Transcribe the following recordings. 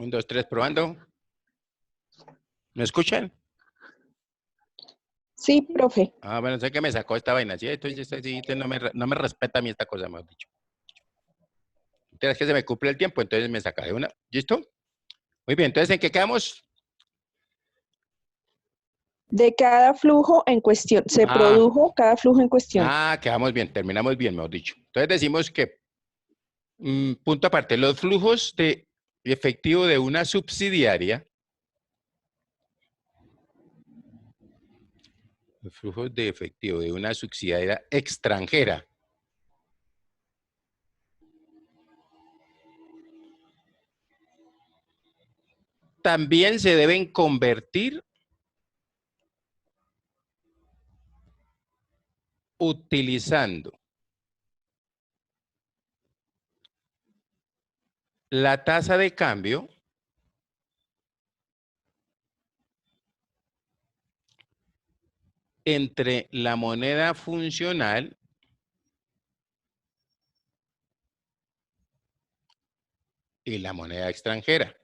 Un, dos, tres, probando. ¿Me escuchan? Sí, profe. Ah, bueno, sé que me sacó esta vaina, ¿sí? Entonces, no me respeta a mí esta cosa, mejor dicho. Entonces, que se me cumple el tiempo, entonces me saca de una. ¿Listo? Muy bien, entonces, ¿en qué quedamos? De cada flujo en cuestión. Se Ah, produjo cada flujo en cuestión. quedamos bien, terminamos bien, mejor dicho. Entonces decimos que, punto aparte, los flujos de efectivo de una subsidiaria, los flujos de efectivo de una subsidiaria extranjera, también se deben convertir utilizando la tasa de cambio entre la moneda funcional y la moneda extranjera.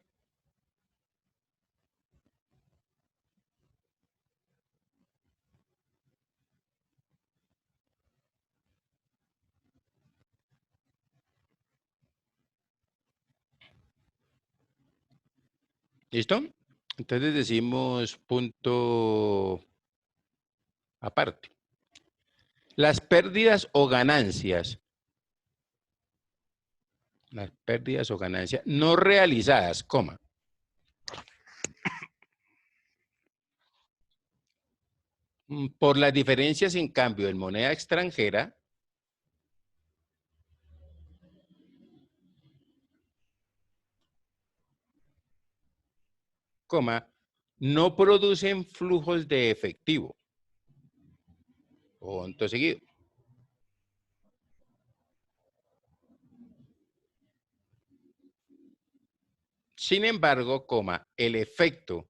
¿Listo? Entonces decimos punto aparte. Las pérdidas o ganancias no realizadas, coma, por las diferencias en cambio en moneda extranjera, coma, no producen flujos de efectivo. Punto seguido. Sin embargo, coma, el efecto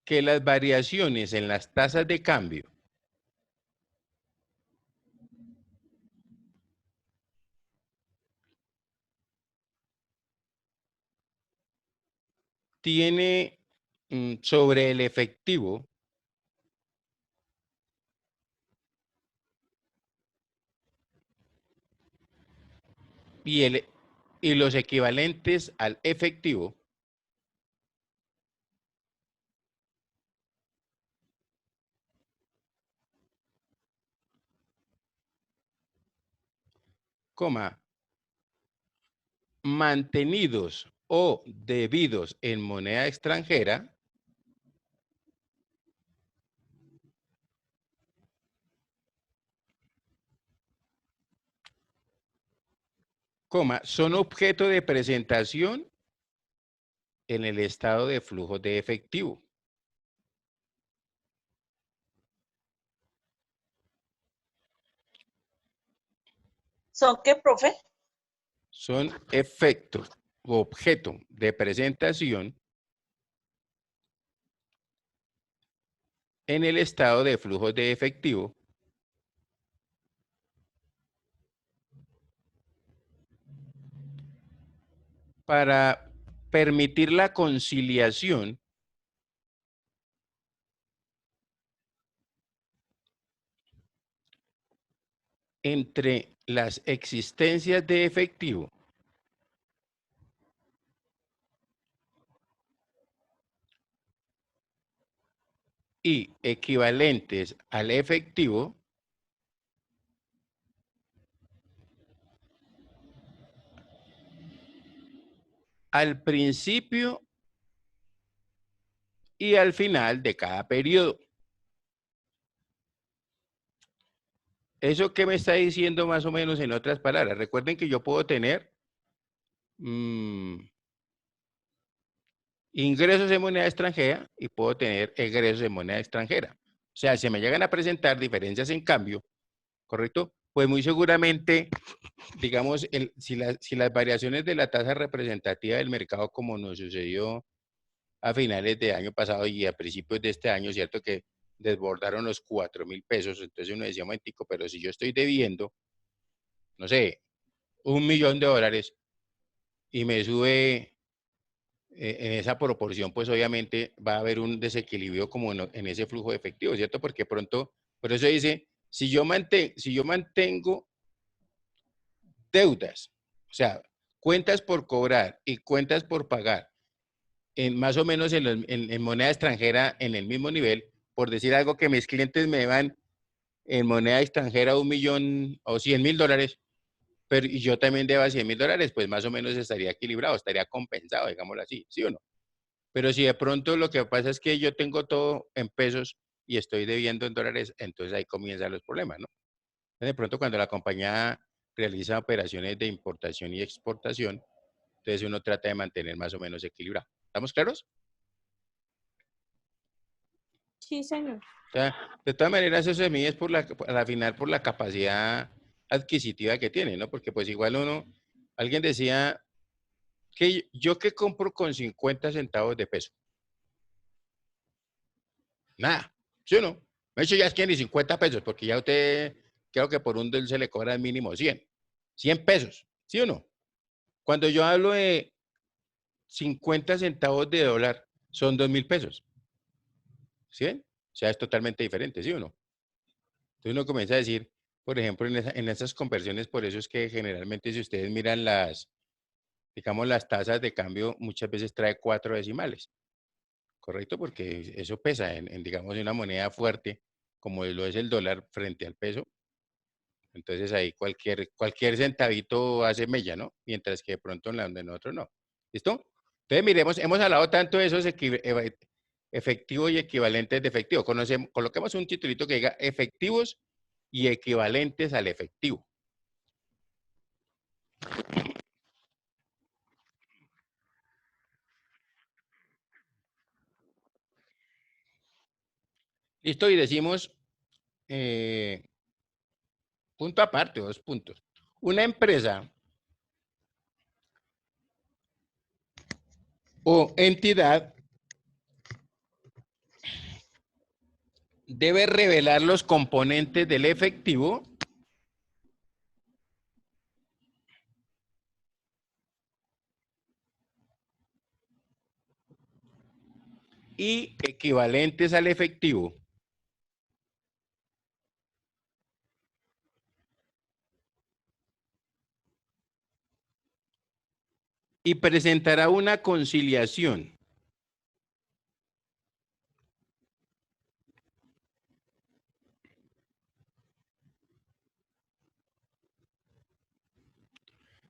que las variaciones en las tasas de cambio tiene sobre el efectivo y los equivalentes al efectivo, coma, mantenidos o debidos en moneda extranjera, coma, son objeto de presentación en el estado de flujos de efectivo. ¿Son qué, profe? Son efectos o objeto de presentación en el estado de flujos de efectivo para permitir la conciliación entre las existencias de efectivo y equivalentes al efectivo al principio y al final de cada periodo. ¿Eso qué me está diciendo más o menos en otras palabras? Recuerden que yo puedo tener ingresos en moneda extranjera y puedo tener egresos en moneda extranjera. O sea, si me llegan a presentar diferencias en cambio, ¿correcto? Pues muy seguramente, digamos, si las variaciones de la tasa representativa del mercado, como nos sucedió a finales de año pasado y a principios de este año, ¿cierto? Que desbordaron los 4.000 pesos. Entonces uno decía, momentico, pero si yo estoy debiendo no sé, $1.000.000 y me sube en esa proporción, pues obviamente va a haber un desequilibrio como en ese flujo de efectivo, ¿cierto? Porque pronto, por eso dice, si yo mantengo deudas, o sea, cuentas por cobrar y cuentas por pagar, más o menos en moneda extranjera en el mismo nivel, por decir algo que mis clientes me deban en moneda extranjera 1.000.000 o $100.000, pero y yo también deba $100.000, pues más o menos estaría equilibrado, estaría compensado, digámoslo así, ¿sí o no? Pero si de pronto lo que pasa es que yo tengo todo en pesos y estoy debiendo en dólares, entonces ahí comienzan los problemas, ¿no? De pronto cuando la compañía realiza operaciones de importación y exportación, entonces uno trata de mantener más o menos equilibrado. ¿Estamos claros? Sí, señor. O sea, de todas maneras eso se mide a la final por la capacidad adquisitiva que tiene, ¿no? Porque pues igual alguien decía que yo que compro con 50 centavos de peso. Nada, ¿sí o no? De hecho ya es que ni 50 pesos, porque ya usted, creo que por un dólar se le cobra el mínimo 100 pesos, ¿sí o no? Cuando yo hablo de 50 centavos de dólar, son 2.000 pesos, ¿sí? O sea, es totalmente diferente, ¿sí o no? Entonces uno comienza a decir, por ejemplo, en esas conversiones, por eso es que generalmente si ustedes miran digamos, las tasas de cambio, muchas veces trae 4 decimales, ¿correcto? Porque eso pesa digamos, en una moneda fuerte, como lo es el dólar frente al peso. Entonces ahí cualquier centavito hace mella, ¿no? Mientras que de pronto en nosotros no. ¿Listo? Entonces miremos, hemos hablado tanto de esos efectivos y equivalentes de efectivo. Coloquemos un titulito que diga efectivos y equivalentes al efectivo. Listo, y decimos, punto aparte, 2 puntos. Una empresa o entidad debe revelar los componentes del efectivo y equivalentes al efectivo y presentará una conciliación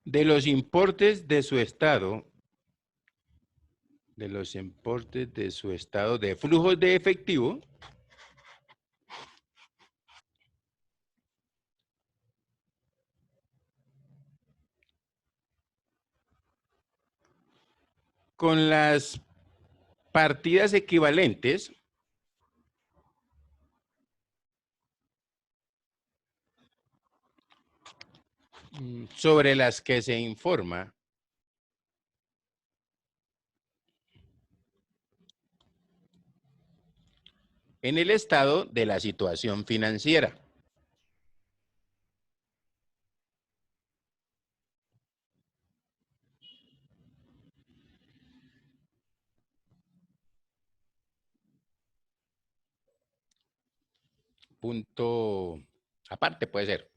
de los importes de su estado, de flujos de efectivo con las partidas equivalentes sobre las que se informa en el estado de la situación financiera. Punto aparte puede ser.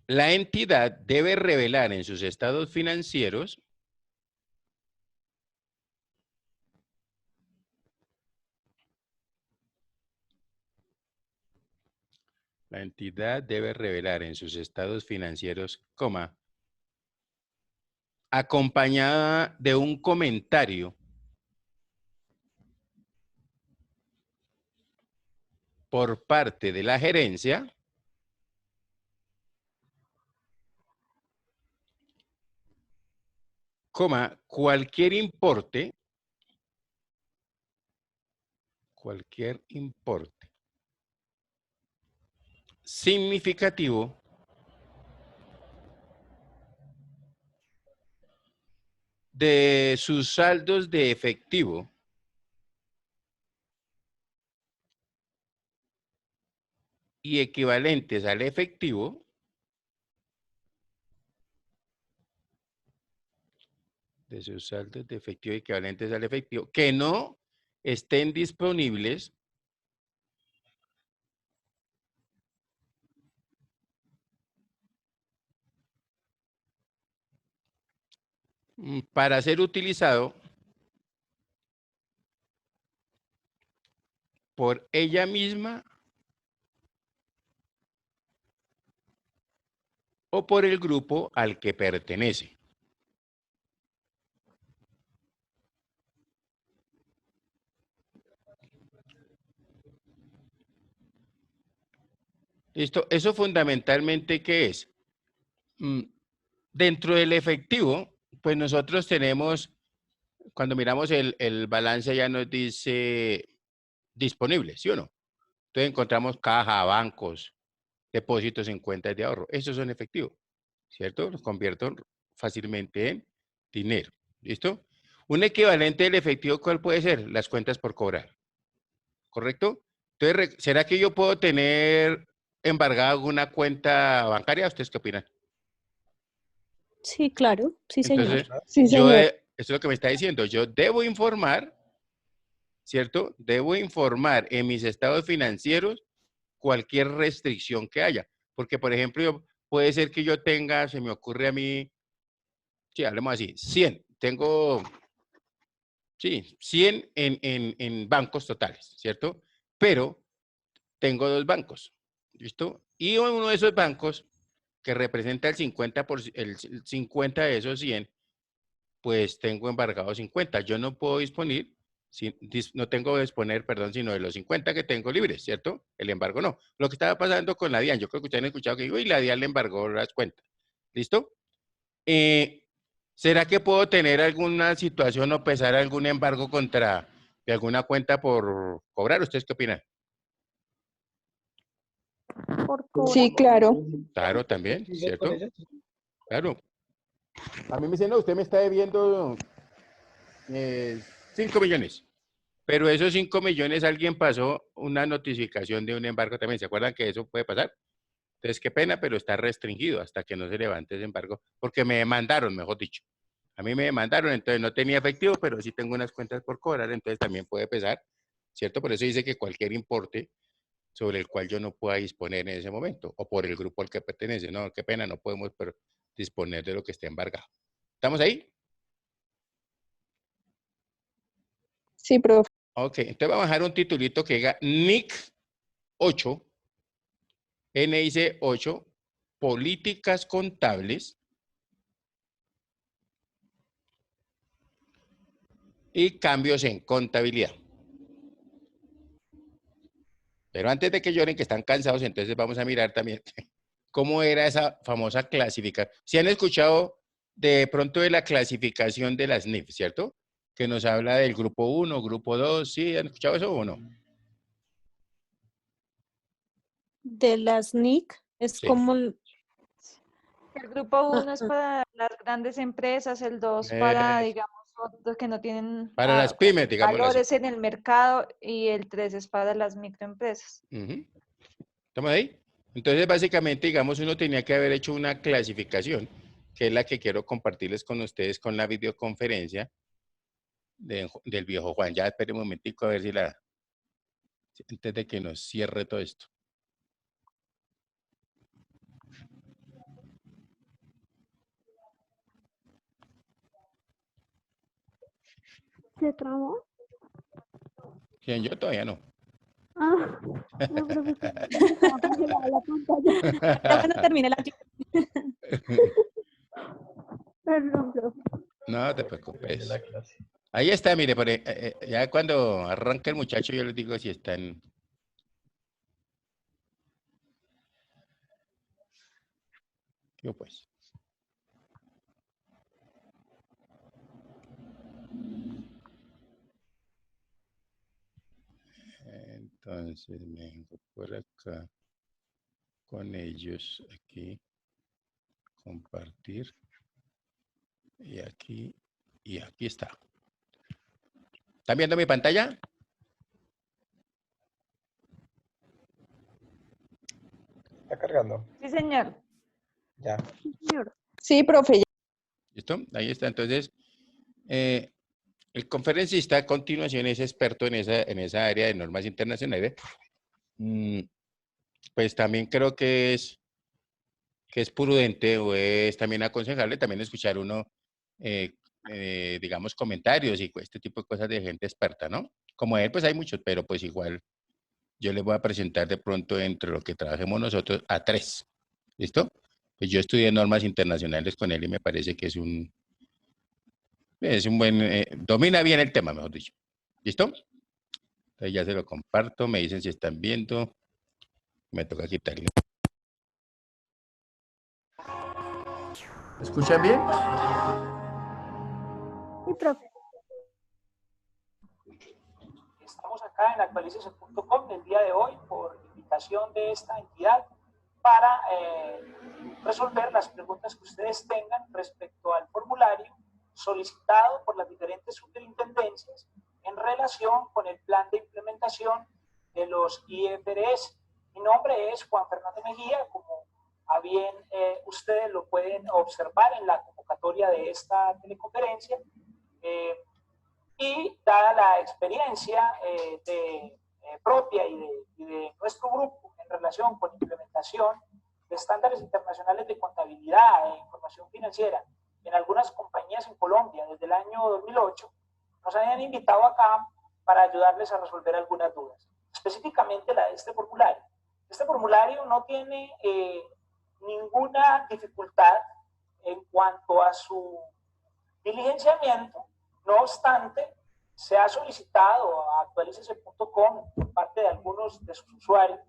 La entidad debe revelar en sus estados financieros la entidad debe revelar en sus estados financieros, acompañada de un comentario por parte de la gerencia, cualquier importe significativo de sus saldos de efectivo y equivalentes al efectivo de sus saldos de efectivo equivalentes al efectivo que no estén disponibles para ser utilizado por ella misma o por el grupo al que pertenece. ¿Listo? Eso fundamentalmente, ¿qué es? Dentro del efectivo, pues nosotros tenemos, cuando miramos el balance ya nos dice disponible, ¿sí o no? Entonces encontramos caja, bancos, depósitos en cuentas de ahorro. Esos son efectivos, ¿cierto? Los convierto fácilmente en dinero. ¿Listo? Un equivalente del efectivo, ¿cuál puede ser? Las cuentas por cobrar. ¿Correcto? Entonces, ¿será que yo puedo tener embargada alguna cuenta bancaria? ¿Ustedes qué opinan? Sí, claro. Sí, señor. Entonces, Sí, señor. eso es lo que me está diciendo. Yo debo informar, ¿cierto? Debo informar en mis estados financieros cualquier restricción que haya. Porque, por ejemplo, puede ser que yo tenga, se me ocurre a mí, sí, hablemos así, 100. Tengo, sí, 100 en bancos totales, ¿cierto? Pero tengo 2 bancos, ¿listo? Y uno de esos bancos, que representa el 50 de esos 100, pues tengo embargado 50. Yo no puedo disponer, no tengo que disponer, perdón, sino de los 50 que tengo libres, ¿cierto? El embargo no. Lo que estaba pasando con la DIAN, yo creo que ustedes han escuchado que uy, la DIAN le embargó las cuentas. ¿Listo? ¿Será que puedo tener alguna situación o pesar algún embargo contra de alguna cuenta por cobrar? ¿Ustedes qué opinan? Por cobrar. Sí, claro. Claro, también, ¿cierto? Claro. A mí me dicen, no, usted me está debiendo 5 millones. Pero esos 5 millones alguien pasó una notificación de un embargo también. ¿Se acuerdan que eso puede pasar? Entonces, qué pena, pero está restringido hasta que no se levante ese embargo, porque me demandaron, mejor dicho. A mí me demandaron, entonces no tenía efectivo, pero sí tengo unas cuentas por cobrar, entonces también puede pesar, ¿cierto? Por eso dice que cualquier importe sobre el cual yo no pueda disponer en ese momento, o por el grupo al que pertenece. No, qué pena, no podemos disponer de lo que esté embargado. ¿Estamos ahí? Sí, profe. Ok, entonces vamos a dejar un titulito que diga NIC 8, NIC 8, políticas contables y cambios en contabilidad. Pero antes de que lloren, que están cansados, entonces vamos a mirar también cómo era esa famosa clasificación. Si han escuchado de pronto de la clasificación de las NIF, ¿cierto? Que nos habla del grupo 1, grupo 2, ¿sí? ¿Han escuchado eso o no? De las NIC es Sí. como El grupo 1 es para las grandes empresas, el 2 para, digamos, otros que no tienen Para las pymes, digámoslo así. valores en el mercado, y el 3 es para las microempresas. ¿Estamos ahí? Entonces, básicamente, digamos, uno tenía que haber hecho una clasificación, que es la que quiero compartirles con ustedes con la videoconferencia del viejo Juan. Ya espere un momentico a ver si antes de que nos cierre todo esto. ¿se trabó? ¿Quién? Yo todavía no. Ah, no, profe, estaba congelada la pantalla. Ya cuando termine la clase. Perdón, profe. No te preocupes. Ahí está, mire, ya cuando arranca el muchacho yo les digo si están. Yo pues. Entonces me vengo por acá con ellos aquí, compartir y aquí está. ¿Están viendo mi pantalla? Está cargando. Sí, señor. Ya. Señor. Sí, profe. ¿Listo? Ahí está. Entonces, El conferencista a continuación es experto en esa área de normas internacionales. Pues también creo que es prudente o es también aconsejable también escuchar uno, digamos, comentarios y este tipo de cosas de gente experta, ¿no? Como él, pues hay muchos, pero pues igual yo les voy a presentar de pronto entre lo que trabajemos nosotros a 3. ¿Listo? Pues yo estudié normas internacionales con él y me parece que es un buen, domina bien el tema, mejor dicho. ¿Listo? Entonces ya se lo comparto, me dicen si están viendo. Me toca quitarle. ¿Me escuchan bien? Sí, profe. Estamos acá en actualicese.com el día de hoy por invitación de esta entidad para resolver las preguntas que ustedes tengan respecto al formulario solicitado por las diferentes superintendencias en relación con el plan de implementación de los IFRS. Mi nombre es Juan Fernando Mejía, como a bien ustedes lo pueden observar en la convocatoria de esta teleconferencia. Y dada la experiencia propia y de nuestro grupo en relación con implementación de estándares internacionales de contabilidad e información financiera en algunas compañías en Colombia desde el año 2008, nos habían invitado acá para ayudarles a resolver algunas dudas, específicamente la de este formulario. Este formulario no tiene ninguna dificultad en cuanto a su diligenciamiento. No obstante, se ha solicitado a actualicese.com por parte de algunos de sus usuarios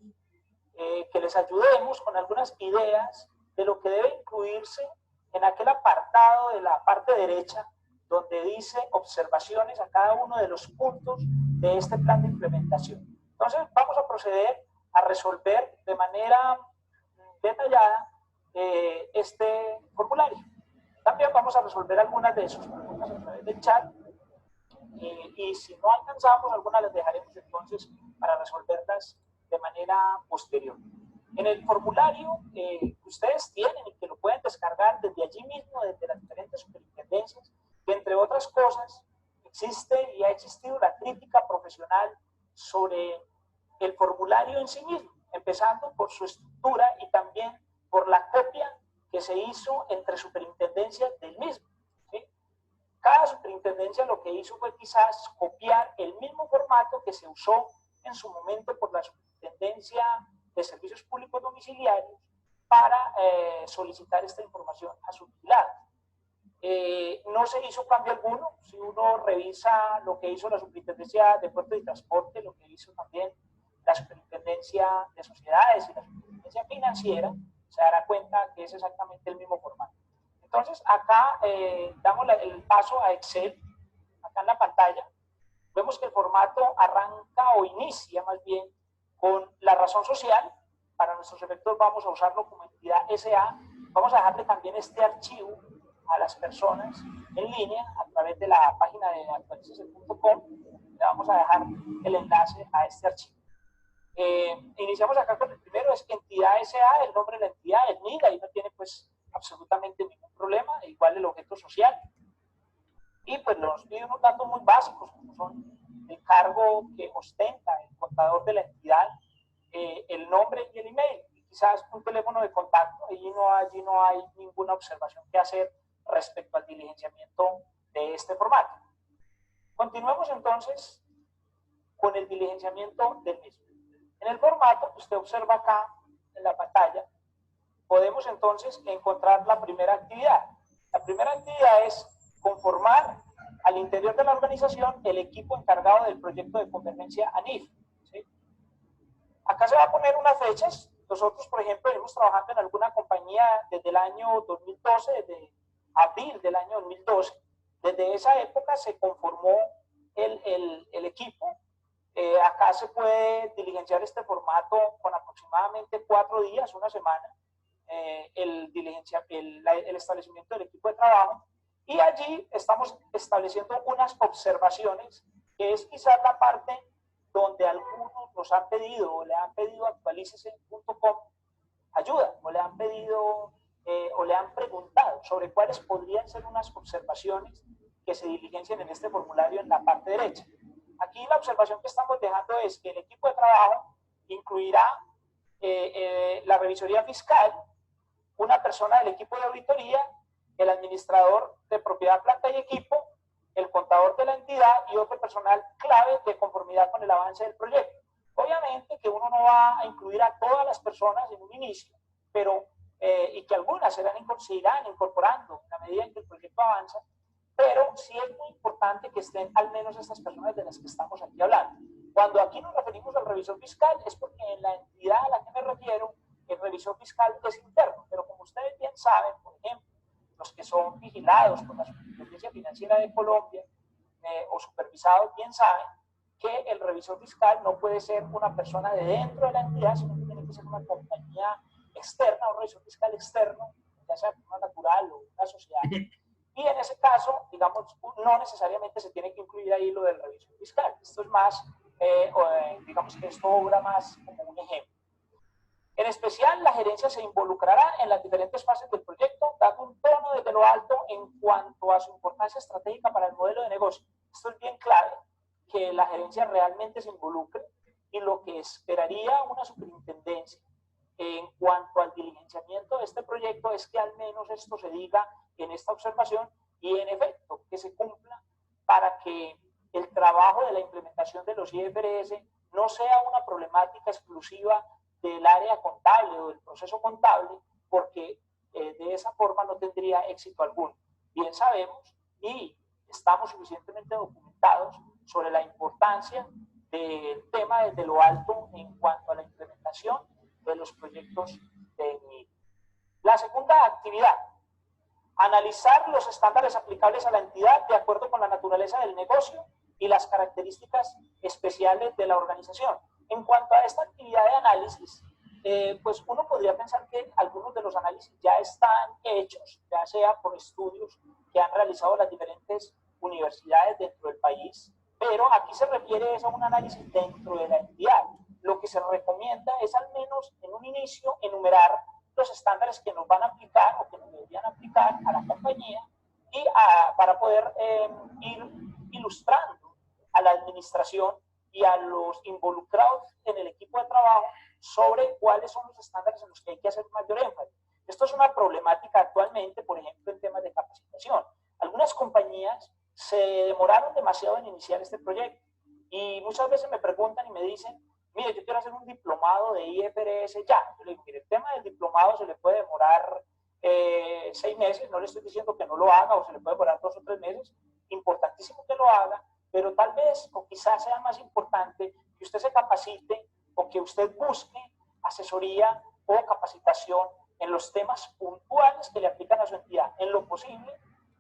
que les ayudemos con algunas ideas de lo que debe incluirse en aquel apartado de la parte derecha donde dice observaciones a cada uno de los puntos de este plan de implementación. Entonces vamos a proceder a resolver de manera detallada este formulario. También vamos a resolver algunas de sus preguntas a través del chat y si no alcanzamos algunas las dejaremos entonces para resolverlas de manera posterior. En el formulario que ustedes tienen y que lo pueden descargar desde allí mismo, desde las diferentes superintendencias, que entre otras cosas existe y ha existido la crítica profesional sobre el formulario en sí mismo, empezando por su estructura y también por la copia que se hizo entre superintendencias del mismo. ¿Sí? Cada superintendencia lo que hizo fue quizás copiar el mismo formato que se usó en su momento por la Superintendencia de Servicios Públicos Domiciliarios para solicitar esta información a sus vigilados. No se hizo cambio alguno. Si uno revisa lo que hizo la Superintendencia de Puertos y Transporte, lo que hizo también la Superintendencia de Sociedades y la Superintendencia Financiera, se dará cuenta que es exactamente el mismo formato. Entonces, acá damos el paso a Excel, acá en la pantalla. Vemos que el formato arranca o inicia más bien con la razón social. Para nuestros efectos vamos a usarlo como entidad SA. Vamos a dejarle también este archivo a las personas en línea a través de la página de actualicese.com. Le vamos a dejar el enlace a este archivo. Iniciamos acá con el primero, es entidad SA, el nombre de la entidad, el NID, ahí no tiene pues absolutamente ningún problema, igual el objeto social. Y pues nos pide unos datos muy básicos, como son el cargo que ostenta el contador de la entidad, el nombre y el email, y quizás un teléfono de contacto. Allí no hay ninguna observación que hacer respecto al diligenciamiento de este formato. Continuemos entonces con el diligenciamiento del mismo. En el formato que usted observa acá en la pantalla, podemos entonces encontrar la primera actividad. La primera actividad es conformar al interior de la organización el equipo encargado del proyecto de convergencia ANIF. ¿Sí? Acá se va a poner unas fechas. Nosotros, por ejemplo, venimos trabajando en alguna compañía desde el año 2012, desde abril del año 2012. Desde esa época se conformó el equipo. Acá se puede diligenciar este formato con aproximadamente 4 días, una semana, el establecimiento del equipo de trabajo. Y allí estamos estableciendo unas observaciones, que es quizás la parte donde algunos nos han pedido o le han pedido a actualicese.com ayuda, o le han pedido o le han preguntado sobre cuáles podrían ser unas observaciones que se diligencien en este formulario en la parte derecha. Aquí la observación que estamos dejando es que el equipo de trabajo incluirá la revisoría fiscal, una persona del equipo de auditoría, el administrador de propiedad, planta y equipo, el contador de la entidad y otro personal clave de conformidad con el avance del proyecto. Obviamente que uno no va a incluir a todas las personas en un inicio, pero, y que algunas se irán incorporando en la medida en que el proyecto avanza, pero sí es muy importante que estén al menos estas personas de las que estamos aquí hablando. Cuando aquí nos referimos al revisor fiscal es porque en la entidad a la que me refiero, el revisor fiscal es interno, pero como ustedes bien saben, por ejemplo, los que son vigilados por la Superintendencia Financiera de Colombia o supervisados bien saben que el revisor fiscal no puede ser una persona de dentro de la entidad, sino que tiene que ser una compañía externa, un revisor fiscal externo, ya sea una natural o una sociedad. Y en ese caso, digamos, no necesariamente se tiene que incluir ahí lo del revisor fiscal. Esto es más, digamos que esto obra más como un ejemplo. En especial, la gerencia se involucrará en las diferentes fases del proyecto, dando un tono desde lo alto en cuanto a su importancia estratégica para el modelo de negocio. Esto es bien clave, que la gerencia realmente se involucre, y lo que esperaría una superintendencia en cuanto al diligenciamiento de este proyecto es que al menos esto se diga en esta observación y en efecto que se cumpla para que el trabajo de la implementación de los IFRS no sea una problemática exclusiva del área contable o del proceso contable, porque de esa forma no tendría éxito alguno. Bien sabemos y estamos suficientemente documentados sobre la importancia del tema desde lo alto en cuanto a la implementación de los proyectos de MIR. La segunda actividad, analizar los estándares aplicables a la entidad de acuerdo con la naturaleza del negocio y las características especiales de la organización. En cuanto a esta actividad de análisis, pues uno podría pensar que algunos de los análisis ya están hechos, ya sea por estudios que han realizado las diferentes universidades dentro del país, pero aquí se refiere a un análisis dentro de la entidad. Lo que se recomienda es al menos en un inicio enumerar los estándares que nos van a aplicar o que nos deberían aplicar a la compañía y para poder ir ilustrando a la administración y a los involucrados en el equipo de trabajo sobre cuáles son los estándares en los que hay que hacer mayor énfasis. Esto es una problemática actualmente, por ejemplo, en temas de capacitación. Algunas compañías se demoraron demasiado en iniciar este proyecto y muchas veces me preguntan y me dicen, mire, yo quiero hacer un diplomado de IFRS ya. Yo le digo, mire, el tema del diplomado se le puede demorar 6 meses, no le estoy diciendo que no lo haga, o se le puede demorar 2 o 3 meses, importantísimo que lo haga, pero tal vez, o quizás sea más importante, que usted se capacite o que usted busque asesoría o capacitación en los temas puntuales que le aplican a su entidad. En lo posible,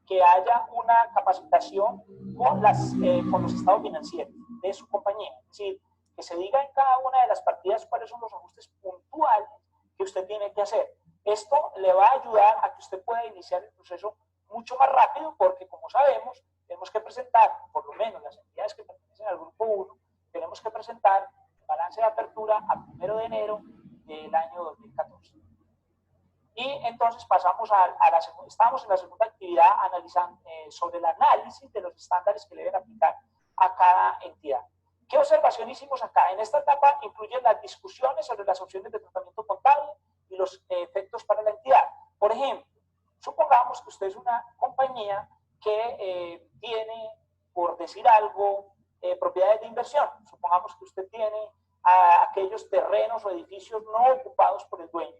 que haya una capacitación con los estados financieros de su compañía. Es decir, que se diga en cada una de las partidas cuáles son los ajustes puntuales que usted tiene que hacer. Esto le va a ayudar a que usted pueda iniciar el proceso mucho más rápido, porque como sabemos, tenemos que presentar, por lo menos las entidades que pertenecen al grupo 1, tenemos que presentar el balance de apertura a 1 de enero del año 2014. Y entonces pasamos estamos en la segunda actividad analizando sobre el análisis de los estándares que le deben aplicar a cada entidad. ¿Qué observación hicimos acá? En esta etapa incluyen las discusiones sobre las opciones de tratamiento contable y los efectos para la entidad. Por ejemplo, supongamos que usted es una compañía que tiene, por decir algo, propiedades de inversión. Supongamos que usted tiene aquellos terrenos o edificios no ocupados por el dueño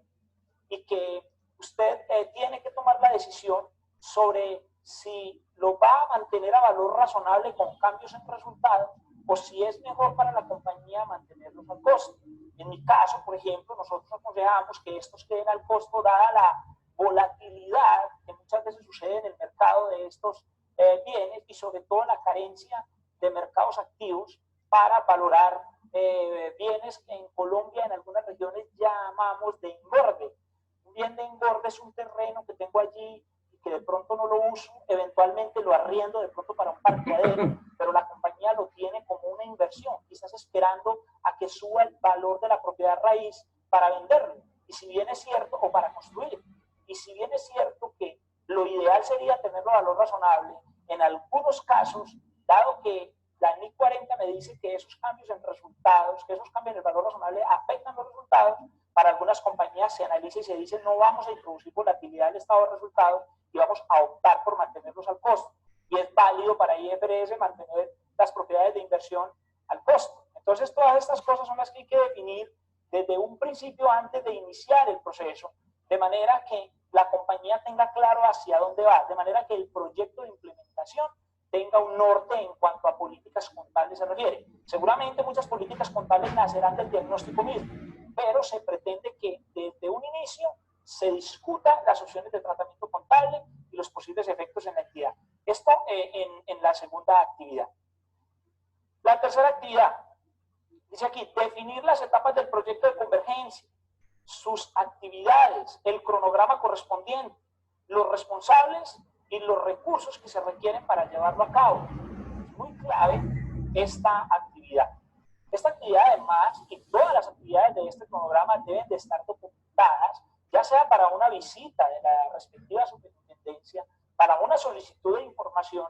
y que usted tiene que tomar la decisión sobre si lo va a mantener a valor razonable con cambios en resultados o si es mejor para la compañía mantenerlos al costo. En mi caso, por ejemplo, nosotros aconsejamos que estos queden al costo dada la volatilidad que muchas veces sucede en el mercado de estos bienes y sobre todo la carencia de mercados activos para valorar bienes que en Colombia en algunas regiones llamamos de engorde. Un bien de engorde es un terreno que tengo allí y que de pronto no lo uso, eventualmente lo arriendo de pronto para un parqueadero, pero la compañía lo tiene como una inversión, quizás esperando a que suba el valor de la propiedad raíz para venderlo, y si bien es cierto, o para construir, y si bien es cierto que lo ideal sería tenerlo a valor razonable, en algunos casos, dado que la NIC 40 me dice que esos cambios en resultados, que esos cambios en el valor razonable afectan los resultados, para algunas compañías se analiza y se dice no vamos a introducir volatilidad del estado de resultados y vamos a optar por mantenerlos al costo. Y es válido para IFRS mantener las propiedades de inversión al costo. Entonces, todas estas cosas son las que hay que definir desde un principio antes de iniciar el proceso, de manera que la compañía tenga claro hacia dónde va, de manera que el proyecto de implementación tenga un norte en cuanto a políticas contables se refiere. Seguramente muchas políticas contables nacerán del diagnóstico mismo, pero se pretende que desde un inicio se discuta las opciones de tratamiento contable y los posibles efectos en la entidad. Esto en la segunda actividad. La tercera actividad, dice aquí, definir las etapas del proyecto de convergencia, sus actividades, el cronograma correspondiente, los responsables y los recursos que se requieren para llevarlo a cabo. Es muy clave esta actividad. Esta actividad, además, y todas las actividades de este cronograma deben de estar documentadas, ya sea para una visita de la respectiva superintendencia, para una solicitud de información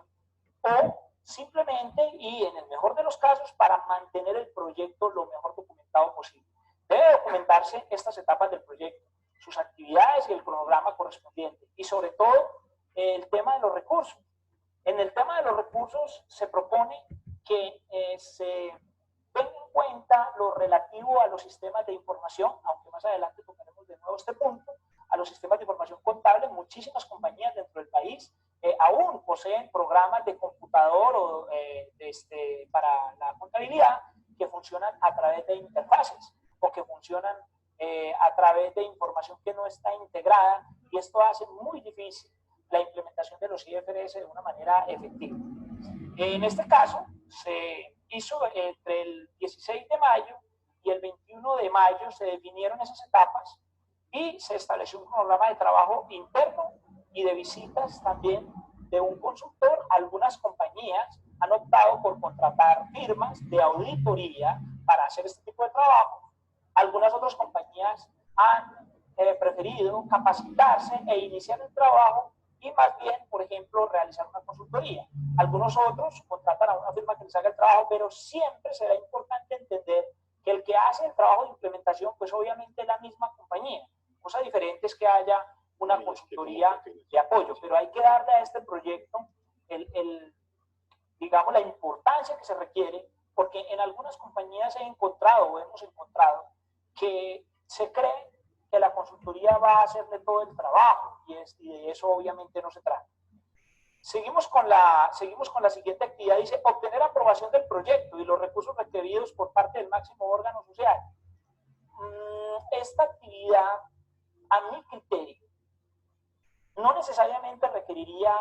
o simplemente, y en el mejor de los casos, para mantener el proyecto lo mejor documentado posible. Debe documentarse estas etapas del proyecto, sus actividades y el cronograma correspondiente, y sobre todo el tema de los recursos. En el tema de los recursos se propone que se tenga en cuenta lo relativo a los sistemas de información, aunque más adelante tocaremos de nuevo este punto, a los sistemas de información contable. Muchísimas compañías dentro del país aún poseen programas de computador o, para la contabilidad que funcionan a través de interfaces o que funcionan a través de información que no está integrada, y esto hace muy difícil la implementación de los IFRS de una manera efectiva. En este caso, se hizo entre el 16 de mayo y el 21 de mayo, se definieron esas etapas y se estableció un programa de trabajo interno y de visitas también de un consultor. Algunas compañías han optado por contratar firmas de auditoría para hacer este tipo de trabajo. Algunas otras compañías han preferido capacitarse e iniciar el trabajo y más bien, por ejemplo, realizar una consultoría. Algunos otros contratan a una firma que les haga el trabajo, pero siempre será importante entender que el que hace el trabajo de implementación, pues obviamente es la misma compañía. Cosa diferente es que haya una consultoría de apoyo, pero hay que darle a este proyecto digamos, la importancia que se requiere, porque en algunas compañías he encontrado o hemos encontrado que se cree que la consultoría va a hacerle todo el trabajo, y de eso obviamente no se trata. Seguimos con la siguiente actividad. Dice, obtener aprobación del proyecto y los recursos requeridos por parte del máximo órgano social. Esta actividad, a mi criterio, no necesariamente requeriría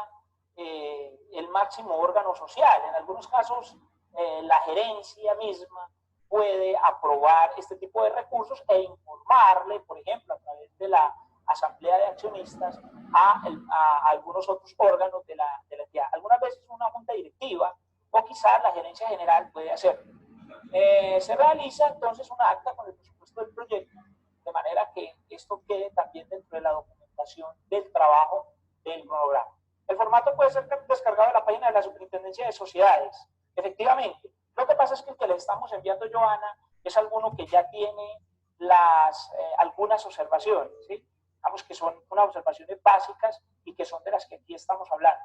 el máximo órgano social. En algunos casos, la gerencia misma puede aprobar este tipo de recursos e informarle, por ejemplo, a través de la asamblea de accionistas, a algunos otros órganos de la entidad. Algunas veces una junta directiva o quizás la gerencia general puede hacerlo. Se realiza entonces una acta con el presupuesto del proyecto, de manera que esto quede también dentro de la documentación del trabajo del cronograma. El formato puede ser descargado de la página de la Superintendencia de Sociedades. Efectivamente, lo que pasa es que el que le estamos enviando, Joana, es alguno que ya tiene algunas observaciones, ¿sí? Digamos que son unas observaciones básicas y que son de las que aquí estamos hablando.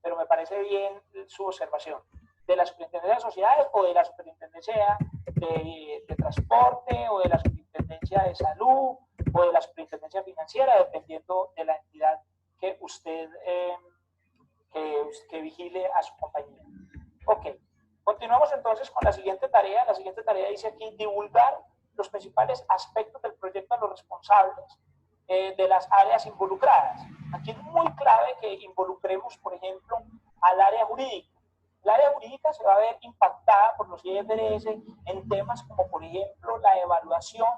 Pero me parece bien su observación. De la Superintendencia de Sociedades o de la Superintendencia de Transporte o de la Superintendencia de Salud o de la Superintendencia Financiera, dependiendo de la entidad que usted que vigile a su compañía. Ok. Continuamos entonces con la siguiente tarea. La siguiente tarea dice aquí, divulgar los principales aspectos del proyecto a los responsables de las áreas involucradas. Aquí es muy clave que involucremos, por ejemplo, al área jurídica. El área jurídica se va a ver impactada por los IFRS en temas como, por ejemplo, la evaluación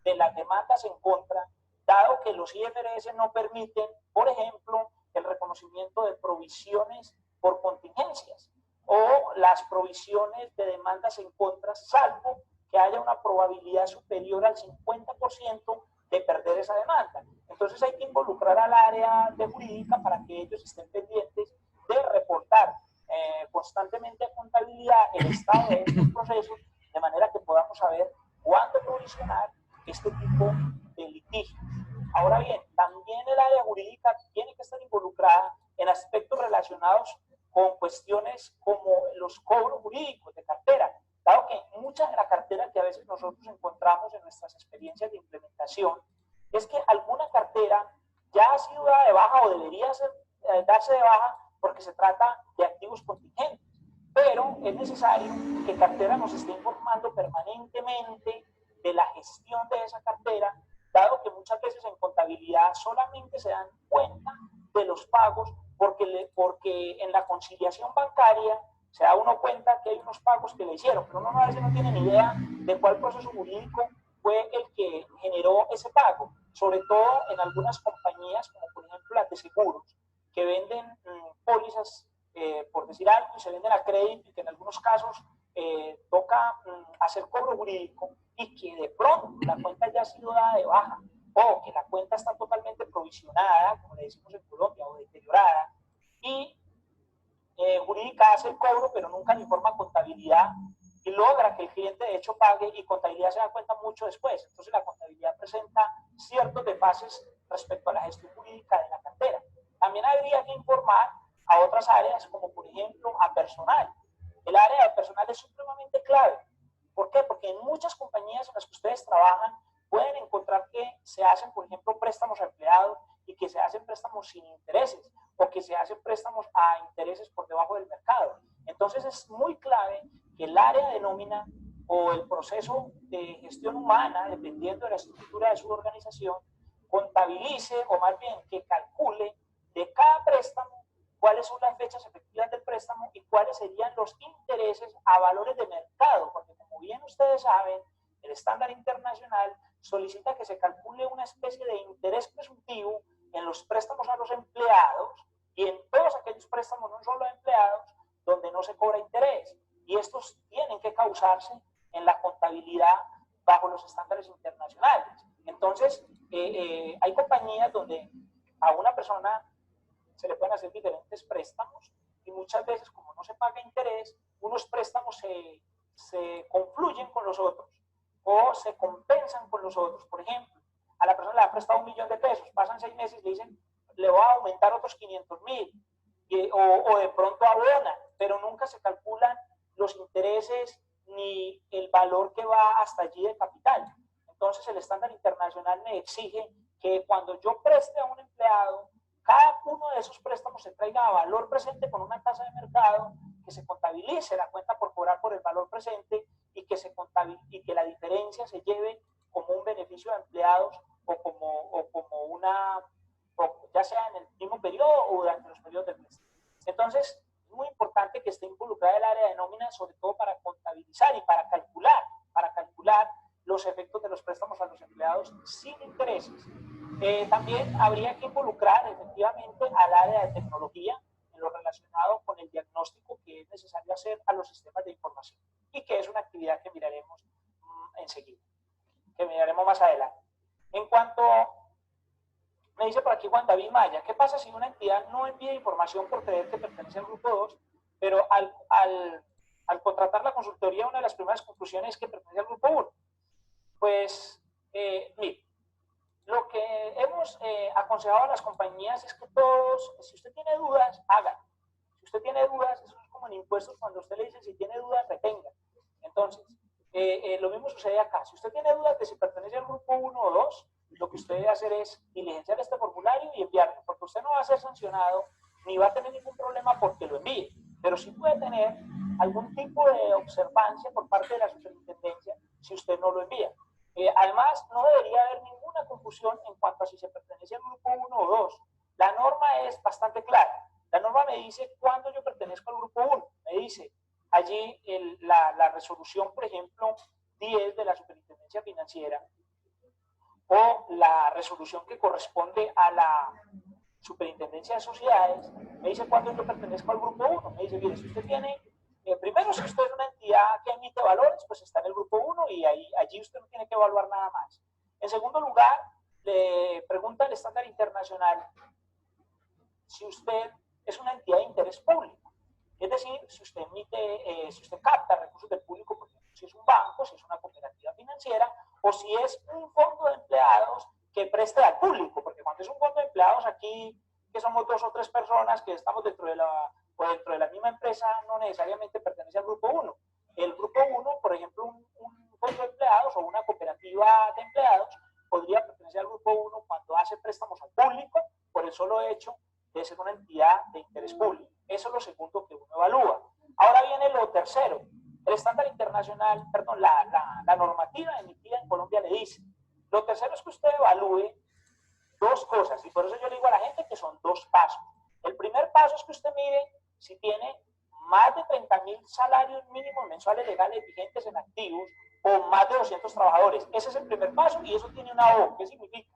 de las demandas en contra, dado que los IFRS no permiten, por ejemplo, el reconocimiento de provisiones por contingencias o las provisiones de demandas en contra, salvo que haya una probabilidad superior al 50% de perder esa demanda. Entonces hay que involucrar al área de jurídica para que ellos estén pendientes de reportar constantemente a contabilidad el estado de estos procesos, de manera que podamos saber cuándo provisionar este tipo de litigios. Ahora bien, también el área jurídica tiene que estar involucrada en aspectos relacionados con cuestiones como los cobros jurídicos de cartera, dado que mucha de la cartera que a veces nosotros encontramos en nuestras experiencias de implementación es que alguna cartera ya ha sido dada de baja o debería darse de baja porque se trata de activos contingentes, pero es necesario que cartera nos esté informando permanentemente de la gestión de esa cartera, dado que muchas veces en contabilidad solamente se dan cuenta de los pagos porque en la conciliación bancaria se da uno cuenta que hay unos pagos que le hicieron, pero uno a veces no tiene ni idea de cuál proceso jurídico fue el que generó ese pago, sobre todo en algunas compañías como por ejemplo las de seguros, que venden pólizas, por decir algo, y se venden a crédito y que en algunos casos toca hacer cobro jurídico y que de pronto la cuenta ya ha sido dada de baja o que la cuenta está totalmente provisionada, como le decimos en Colombia, o deteriorada, y jurídica hace el cobro pero nunca le informa a contabilidad y logra que el cliente de hecho pague y contabilidad se da cuenta mucho después. Entonces la contabilidad presenta ciertos desfases respecto a la gestión jurídica de la cartera. También habría que informar a otras áreas como por ejemplo a personal. El área de personal es supremamente clave. ¿Por qué? Porque en muchas compañías en las que ustedes trabajan pueden encontrar que se hacen, por ejemplo, préstamos a empleados y que se hacen préstamos sin intereses o que se hacen préstamos a intereses por debajo del mercado. Entonces es muy clave que el área de nómina o el proceso de gestión humana, dependiendo de la estructura de su organización, contabilice o más bien que calcule de cada préstamo cuáles son las fechas efectivas del préstamo y cuáles serían los intereses a valores de mercado, porque como bien ustedes saben, el estándar internacional solicita que se calcule una especie de interés presuntivo en los préstamos a los empleados y en todos aquellos préstamos, no solo a empleados, donde no se cobra interés. Y estos tienen que causarse en la contabilidad bajo los estándares internacionales. Entonces, hay compañías donde a una persona se le pueden hacer diferentes préstamos y muchas veces, como no se paga interés, unos préstamos se confluyen con los otros o se compensan con los otros. Por ejemplo, a la persona le ha prestado 1 millón de pesos, pasan 6 meses y le dicen, le va a aumentar otros 500.000, o de pronto abonan, pero nunca se calculan los intereses ni el valor que va hasta allí de capital. Entonces el estándar internacional me exige que cuando yo preste a un empleado, cada uno de esos préstamos se traiga a valor presente con una tasa de mercado, que se contabilice la cuenta por cobrar por el valor presente y que la diferencia se lleve como un beneficio a empleados o como una, o ya sea en el mismo periodo o durante los periodos del préstamo. Entonces, es muy importante que esté involucrada el área de nómina, sobre todo para contabilizar y para calcular los efectos de los préstamos a los empleados sin intereses. También habría que involucrar efectivamente al área de tecnología en lo relacionado con el diagnóstico que es necesario hacer a los sistemas de información y que es una actividad que miraremos enseguida, que miraremos más adelante. En cuanto, me dice por aquí Juan David Maya, ¿qué pasa si una entidad no envía información por creer que pertenece al grupo 2, pero al contratar la consultoría una de las primeras conclusiones es que pertenece al grupo 1? Pues, mire, lo que hemos aconsejado a las compañías es que todos, si usted tiene dudas, háganlo. Si usted tiene dudas, eso es como en impuestos, cuando usted le dice si tiene dudas, retenga. Entonces, lo mismo sucede acá. Si usted tiene dudas de si pertenece al grupo 1 o 2, lo que usted debe hacer es diligenciar este formulario y enviarlo, porque usted no va a ser sancionado ni va a tener ningún problema porque lo envíe, pero sí puede tener algún tipo de observancia por parte de la superintendencia si usted no lo envía. Además, no debería haber ninguna confusión en cuanto a si se pertenece al grupo 1 o 2. La norma es bastante clara. La norma me dice cuándo yo pertenezco al grupo 1. Me dice allí la resolución, por ejemplo, 10 de la Superintendencia Financiera o la resolución que corresponde a la Superintendencia de Sociedades. Me dice cuándo yo pertenezco al grupo 1. Me dice, mire, si usted tiene... primero, si usted es una entidad que emite valores, pues está en el grupo 1 y allí usted no tiene que evaluar nada más. En segundo lugar, le pregunta el estándar internacional si usted es una entidad de interés público. Es decir, si usted emite, si usted capta recursos del público, por ejemplo, si es un banco, si es una cooperativa financiera, o si es un fondo de empleados que preste al público, porque cuando es un fondo de empleados aquí, que somos 2 o 3 personas que estamos dentro de la misma empresa, no necesariamente pertenece al grupo 1. El grupo 1, por ejemplo, un fondo de empleados o una cooperativa de empleados, podría pertenecer al grupo 1 cuando hace préstamos al público por el solo hecho de ser una entidad de interés público. Eso es lo segundo que uno evalúa. Ahora viene lo tercero. El estándar internacional, perdón, la normativa emitida en Colombia le dice, lo tercero es que usted evalúe 2 cosas, y por eso yo le digo a la gente que son 2 pasos. El primer paso es que usted mire si tiene más de 30.000 salarios mínimos mensuales legales vigentes en activos o más de 200 trabajadores. Ese es el primer paso y eso tiene una O. ¿Qué significa?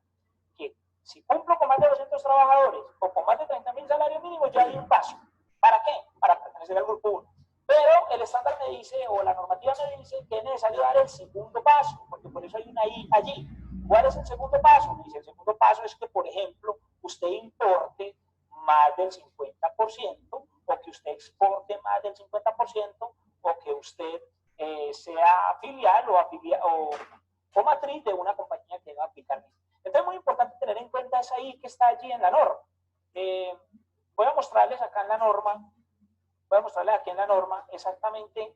Que si cumplo con más de 200 trabajadores o con más de 30.000 salarios mínimos, ya di un paso. ¿Para qué? Para pertenecer al grupo 1. Pero el estándar me dice, o la normativa me dice, que es necesario dar el segundo paso, porque por eso hay una I allí. ¿Cuál es el segundo paso? Me dice, el segundo paso es que, por ejemplo, usted importe más del 50%, o que usted exporte más del 50%, o que usted sea filial o matriz de una compañía que va a aplicar. Entonces es muy importante tener en cuenta esa I que está allí en la norma. Voy a mostrarles acá en la norma, aquí en la norma exactamente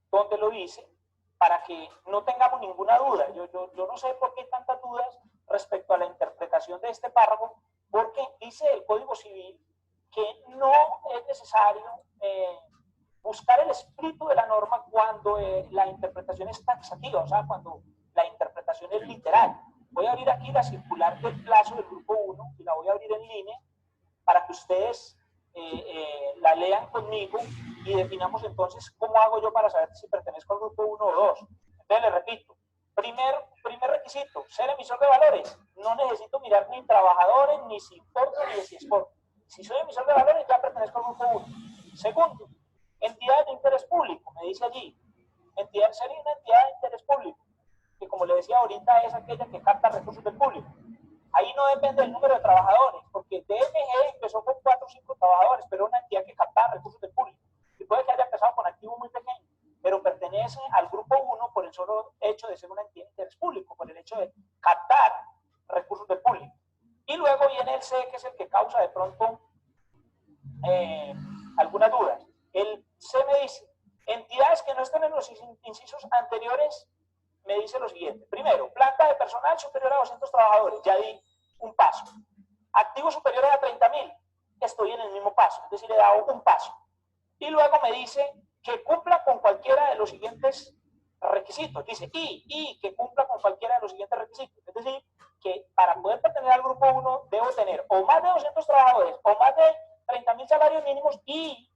dónde lo dice, para que no tengamos ninguna duda. Yo no sé por qué hay tantas dudas respecto a la interpretación de este párrafo, porque dice el Código Civil que no es necesario buscar el espíritu de la norma cuando la interpretación es taxativa, o sea, cuando la interpretación es literal. Voy a abrir aquí la circular del plazo del grupo 1 y la voy a abrir en línea para que ustedes la lean conmigo y definamos entonces cómo hago yo para saber si pertenezco al grupo 1 o 2. Entonces les repito, primer requisito, ser emisor de valores. No necesito mirar ni trabajadores, ni si importo, ni si exporto. Si soy emisor de valores, ya pertenezco al grupo 1. Segundo, entidades de interés público, me dice allí. Sería una entidad de interés público, que como le decía ahorita es aquella que capta recursos del público. Ahí no depende del número de trabajadores, porque DMG empezó con 4 o 5 trabajadores, pero es una entidad que capta recursos del público. Y puede que haya empezado con activos muy pequeños, pero pertenece al grupo 1 por el solo hecho de ser una entidad de interés público, por el hecho de captar recursos del público. Y luego viene el C, que es el que causa de pronto algunas dudas. El C me dice, entidades que no estén en los incisos anteriores, me dice lo siguiente. Primero, planta de personal superior a 200 trabajadores, ya di un paso. Activos superiores a 30.000, estoy en el mismo paso, es decir, he dado un paso. Y luego me dice que cumpla con cualquiera de los siguientes requisitos. Dice, y que cumpla con cualquiera de los siguientes requisitos. Es decir, que para poder pertenecer al grupo 1, debo tener o más de 200 trabajadores, o más de 30.000 salarios mínimos, y